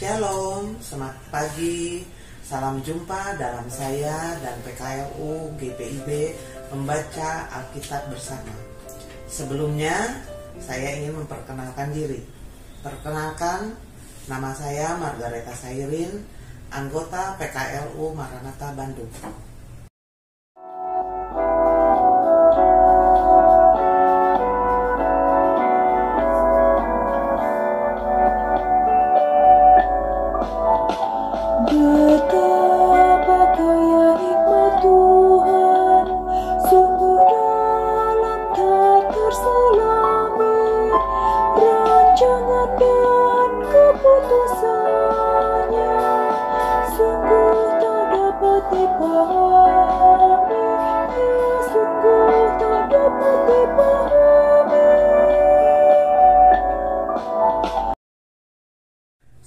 Shalom, selamat pagi. Salam jumpa dalam saya dan PKLU GPIB membaca Alkitab bersama. Sebelumnya, saya ingin memperkenalkan diri. Perkenalkan, nama saya Margareta Sairin, anggota PKLU Maranatha Bandung. Betapa kaya hikmat Tuhan, sungguh dalam tak terselami rancangan dan keputusannya, sungguh tak dapat dipahami, ya sungguh tak dapat dipahami.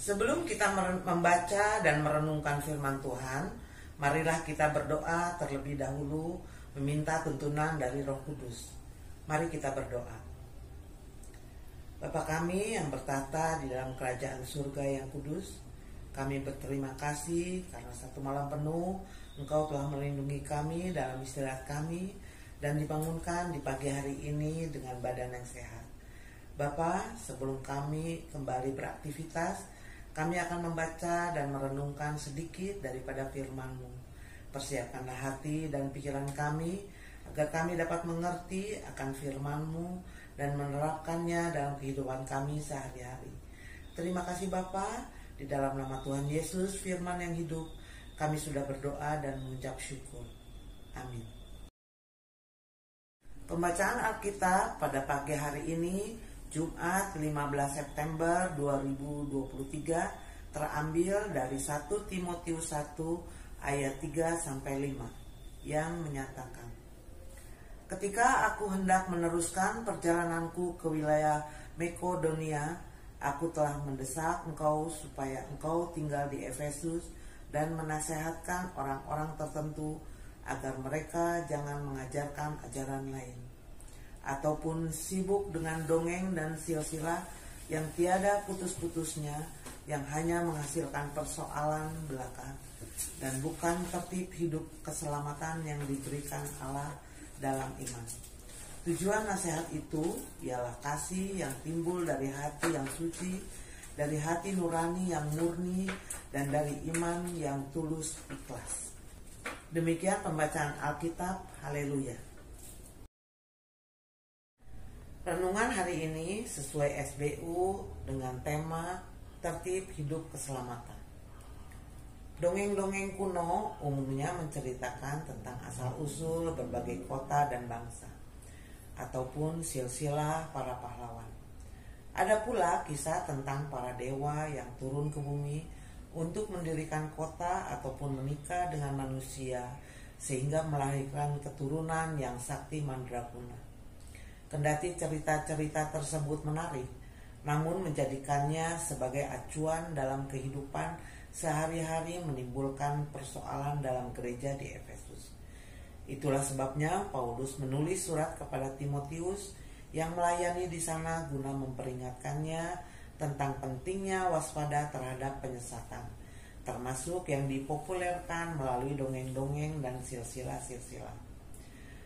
Sebelum kita membaca dan merenungkan firman Tuhan, marilah kita berdoa terlebih dahulu meminta tuntunan dari Roh Kudus. Mari kita berdoa. Bapa kami yang bertata di dalam kerajaan surga yang kudus, kami berterima kasih karena satu malam penuh Engkau telah melindungi kami dalam istirahat kami dan dibangunkan di pagi hari ini dengan badan yang sehat. Bapa, sebelum kami kembali beraktivitas, kami akan membaca dan merenungkan sedikit daripada firman-Mu. Persiapkanlah hati dan pikiran kami agar kami dapat mengerti akan firman-Mu dan menerapkannya dalam kehidupan kami sehari-hari. Terima kasih Bapa, di dalam nama Tuhan Yesus, firman yang hidup, kami sudah berdoa dan mengucap syukur. Amin. Pembacaan Alkitab pada pagi hari ini, Jumat 15 September 2023, terambil dari 1 Timotius 1 ayat 3-5 yang menyatakan, ketika aku hendak meneruskan perjalananku ke wilayah Makedonia, aku telah mendesak engkau supaya engkau tinggal di Efesus dan menasehatkan orang-orang tertentu agar mereka jangan mengajarkan ajaran lain ataupun sibuk dengan dongeng dan silsilah yang tiada putus-putusnya, yang hanya menghasilkan persoalan belaka dan bukan tertib hidup keselamatan yang diberikan Allah dalam iman. Tujuan nasihat itu ialah kasih yang timbul dari hati yang suci, dari hati nurani yang murni, dan dari iman yang tulus ikhlas. Demikian pembacaan Alkitab. Haleluya. Renungan hari ini sesuai SBU dengan tema tertib hidup keselamatan. Dongeng-dongeng kuno umumnya menceritakan tentang asal-usul berbagai kota dan bangsa, ataupun silsilah para pahlawan. Ada pula kisah tentang para dewa yang turun ke bumi untuk mendirikan kota ataupun menikah dengan manusia sehingga melahirkan keturunan yang sakti mandraguna. Kendati cerita-cerita tersebut menarik, namun menjadikannya sebagai acuan dalam kehidupan sehari-hari menimbulkan persoalan dalam gereja di Efesus. Itulah sebabnya Paulus menulis surat kepada Timotius yang melayani di sana guna memperingatkannya tentang pentingnya waspada terhadap penyesatan, termasuk yang dipopulerkan melalui dongeng-dongeng dan silsilah-silsilah.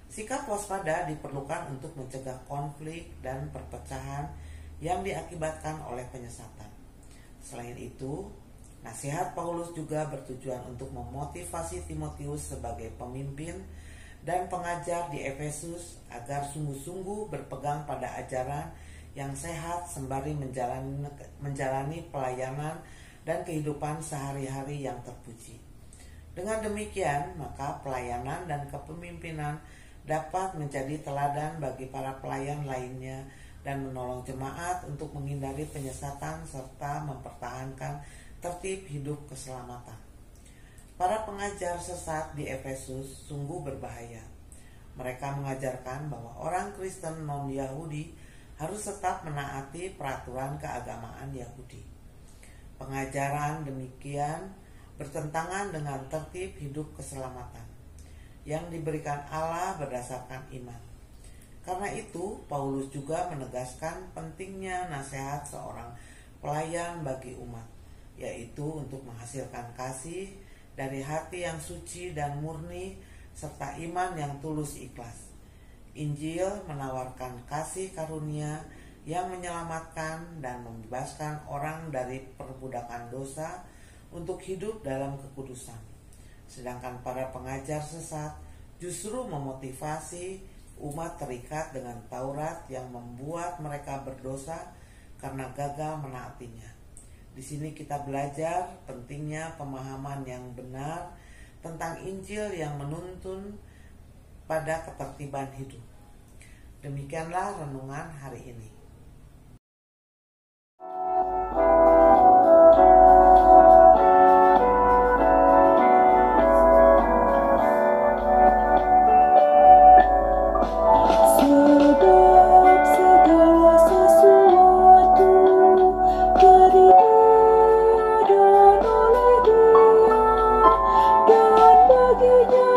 Sikap waspada diperlukan untuk mencegah konflik dan perpecahan yang diakibatkan oleh penyesatan. Selain itu, nasihat Paulus juga bertujuan untuk memotivasi Timotius sebagai pemimpin dan pengajar di Efesus agar sungguh-sungguh berpegang pada ajaran yang sehat sembari menjalani pelayanan dan kehidupan sehari-hari yang terpuji. Dengan demikian, maka pelayanan dan kepemimpinan dapat menjadi teladan bagi para pelayan lainnya dan menolong jemaat untuk menghindari penyesatan serta mempertahankan tertib hidup keselamatan. Para pengajar sesat di Efesus sungguh berbahaya. Mereka mengajarkan bahwa orang Kristen non-Yahudi harus tetap menaati peraturan keagamaan Yahudi. Pengajaran demikian bertentangan dengan tertib hidup keselamatan yang diberikan Allah berdasarkan iman. Karena itu, Paulus juga menegaskan pentingnya nasihat seorang pelayan bagi umat, yaitu untuk menghasilkan kasih dari hati yang suci dan murni serta iman yang tulus ikhlas. Injil menawarkan kasih karunia yang menyelamatkan dan membebaskan orang dari perbudakan dosa untuk hidup dalam kekudusan. Sedangkan para pengajar sesat justru memotivasi umat terikat dengan Taurat yang membuat mereka berdosa karena gagal menaatinya. Di sini kita belajar pentingnya pemahaman yang benar tentang Injil yang menuntun pada ketertiban hidup. Demikianlah renungan hari ini. Sebab segala sesuatu dari Dia dan oleh Dia, dan baginya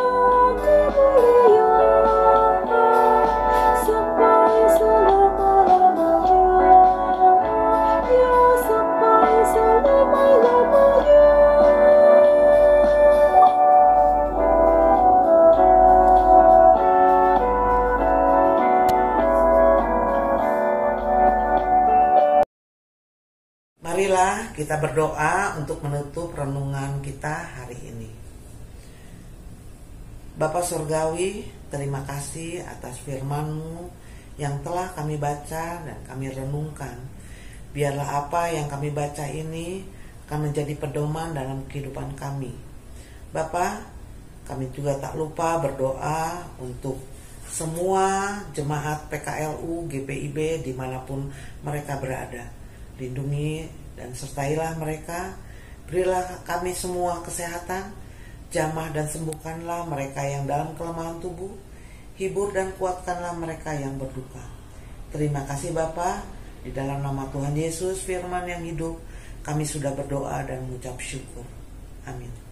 kemuliaan sampai selama-lamanya, ya sampai selama-lamanya. Marilah kita berdoa untuk menutup renungan kita hari ini. Bapa Surgawi, terima kasih atas firman-Mu yang telah kami baca dan kami renungkan. Biarlah apa yang kami baca ini akan menjadi pedoman dalam kehidupan kami. Bapa, kami juga tak lupa berdoa untuk semua jemaat PKLU, GPIB dimanapun mereka berada. Lindungi dan sertailah mereka, berilah kami semua kesehatan, jamah dan sembuhkanlah mereka yang dalam kelemahan tubuh, hibur dan kuatkanlah mereka yang berduka. Terima kasih Bapa, di dalam nama Tuhan Yesus firman yang hidup, kami sudah berdoa dan mengucap syukur. Amin.